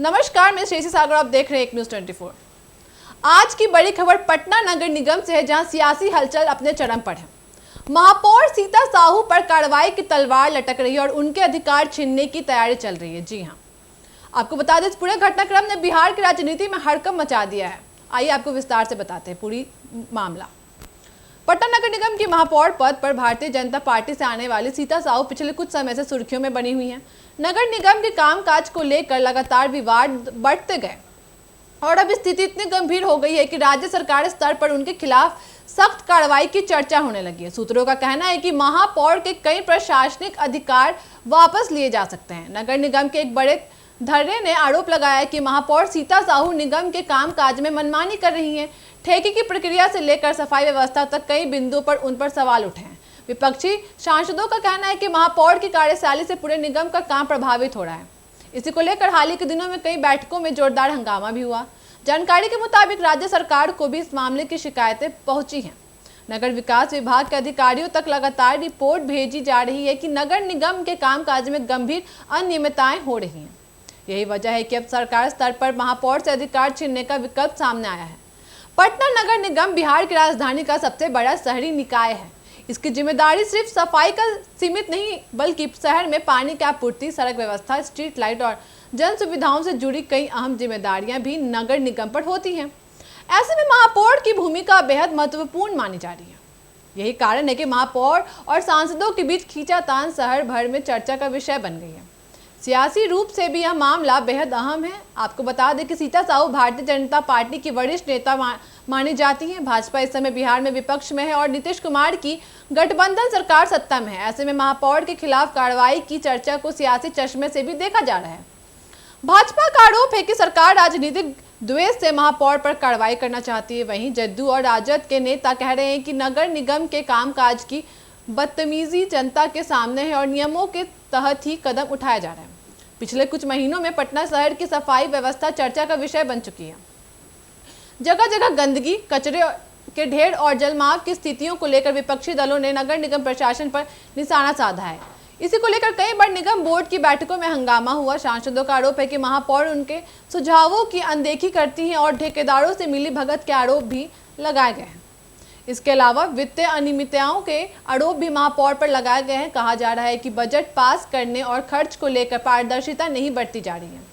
नमस्कार, मैं श्रेयसी सागर, आप देख रहे हैं एक न्यूज़ 24। आज की बड़ी खबर पटना नगर निगम से है, जहां सियासी हलचल अपने चरम पर है। महापौर सीता साहू पर कार्रवाई की तलवार लटक रही है और उनके अधिकार छीनने की तैयारी चल रही है। जी हां, आपको बता दें, इस पूरे घटनाक्रम ने बिहार की राजनीति में हड़कंप मचा दिया है। आइए आपको विस्तार से बताते हैं पूरी मामला। पटना नगर निगम की महापौर पद पर भारतीय जनता पार्टी से आने वाली सीता साहू पिछले कुछ समय से सुर्खियों में बनी हुई हैं। नगर निगम के कामकाज को लेकर लगातार विवाद बढ़ते गए और अब स्थिति इतनी गंभीर हो गई है कि राज्य सरकार स्तर पर उनके खिलाफ सख्त कार्रवाई की चर्चा होने लगी है। सूत्रों का कहना है कि महापौर के कई प्रशासनिक अधिकार वापस लिए जा सकते हैं। नगर निगम के एक बड़े धरने ने आरोप लगाया कि महापौर सीता साहू निगम के कामकाज में मनमानी कर रही हैं। ठेके की प्रक्रिया से लेकर सफाई व्यवस्था तक कई बिंदुओं पर उन पर सवाल उठे हैं। विपक्षी सांसदों का कहना है कि महापौर की कार्यशैली से पूरे निगम का काम प्रभावित हो रहा है। इसी को लेकर हाल ही के दिनों में कई बैठकों में जोरदार हंगामा भी हुआ। जानकारी के मुताबिक राज्य सरकार को भी इस मामले की शिकायतें पहुंची हैं। नगर विकास विभाग के अधिकारियों तक लगातार रिपोर्ट भेजी जा रही है कि नगर निगम के कामकाज में गंभीर अनियमितताएं हो रही हैं। यही वजह है कि अब सरकार स्तर पर महापौर से अधिकार छीनने का विकल्प सामने आया है। पटना नगर निगम बिहार की राजधानी का सबसे बड़ा शहरी निकाय है। इसकी जिम्मेदारी सिर्फ सफाई का सीमित नहीं, बल्कि शहर में पानी की आपूर्ति, सड़क व्यवस्था, स्ट्रीट लाइट और जन सुविधाओं से जुड़ी कई अहम जिम्मेदारियां भी नगर निगम पर होती हैं। ऐसे में महापौर की भूमिका बेहद महत्वपूर्ण मानी जा रही है। यही कारण है कि महापौर और सांसदों के बीच खींचातान शहर भर में चर्चा का विषय बन गई है। सियासी रूप से भी यह मामला बेहद अहम है। आपको बता दें कि सीता साहू भारतीय जनता पार्टी की वरिष्ठ नेता मानी जाती हैं। भाजपा इस समय बिहार में विपक्ष में है और नीतीश कुमार की गठबंधन सरकार सत्ता में है। ऐसे में महापौर के खिलाफ कार्रवाई की चर्चा को सियासी चश्मे से भी देखा जा रहा है। भाजपा का आरोप है कि सरकार राजनीतिक द्वेष से महापौर पर कार्रवाई करना चाहती है। वहीं जदयू और राजद के नेता कह रहे हैं कि नगर निगम के कामकाज की बदतमीजी जनता के सामने है और नियमों के तहत ही कदम उठाया जा रहा है। पिछले कुछ महीनों में पटना शहर की सफाई व्यवस्था चर्चा का विषय बन चुकी है। जगह जगह गंदगी, कचरे के ढेर और जलमार्ग की स्थितियों को लेकर विपक्षी दलों ने नगर निगम प्रशासन पर निशाना साधा है। इसी को लेकर कई बार निगम बोर्ड की बैठकों में हंगामा हुआ। सांसदों का आरोप है कि महापौर उनके सुझावों की अनदेखी करती हैं और ठेकेदारों से मिली भगत के आरोप भी लगाए गए हैं। इसके अलावा वित्तीय अनियमितताओं के आरोप भी महापौर पर लगाए गए हैं। कहा जा रहा है कि बजट पास करने और खर्च को लेकर पारदर्शिता नहीं बरती जा रही है।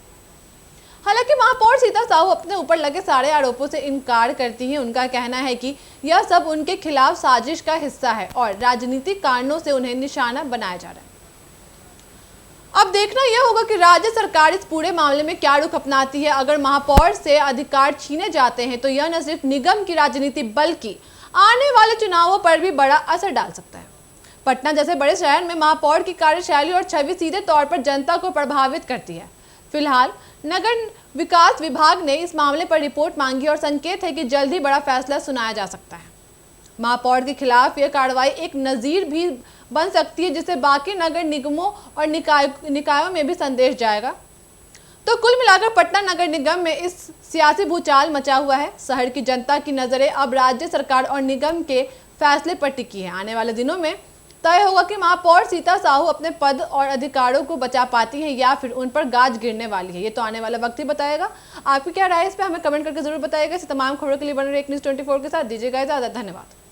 हालांकि महापौर सीता साहू अपने ऊपर लगे सारे आरोपों से इनकार करती हैं। उनका कहना है कि यह सब उनके खिलाफ साजिश का हिस्सा है और राजनीतिक कारणों से उन्हें निशाना बनाया जा रहा है। अब देखना यह होगा कि राज्य सरकार इस पूरे मामले में क्या रुख अपनाती है। अगर महापौर से अधिकार छीने जाते हैं तो यह न सिर्फ निगम की राजनीति बल्कि आने वाले चुनावों पर भी बड़ा असर डाल सकता है। पटना जैसे बड़े शहर में महापौर की कार्यशैली और छवि सीधे तौर पर जनता को प्रभावित करती है। फिलहाल नगर विकास विभाग ने इस मामले पर रिपोर्ट मांगी और संकेत है कि जल्द ही बड़ा फैसला सुनाया जा सकता है। महापौर के खिलाफ यह कार्रवाई एक नजीर भी बन सकती है, जिससे बाकी नगर निगमों और निकायों में भी संदेश जाएगा। तो कुल मिलाकर पटना नगर निगम में इस सियासी भूचाल मचा हुआ है। शहर की जनता की नजरें अब राज्य सरकार और निगम के फैसले पर टिकी है। आने वाले दिनों में तय होगा कि महापौर सीता साहू अपने पद और अधिकारों को बचा पाती हैं या फिर उन पर गाज गिरने वाली है। ये तो आने वाला वक्त ही बताएगा। आपकी क्या राय है इस पर हमें कमेंट करके जरूर बताइएगा। इस तमाम खबरों के लिए बने रहिए एक न्यूज़ 24 के साथ। दीजिएगा इजाजत। धन्यवाद।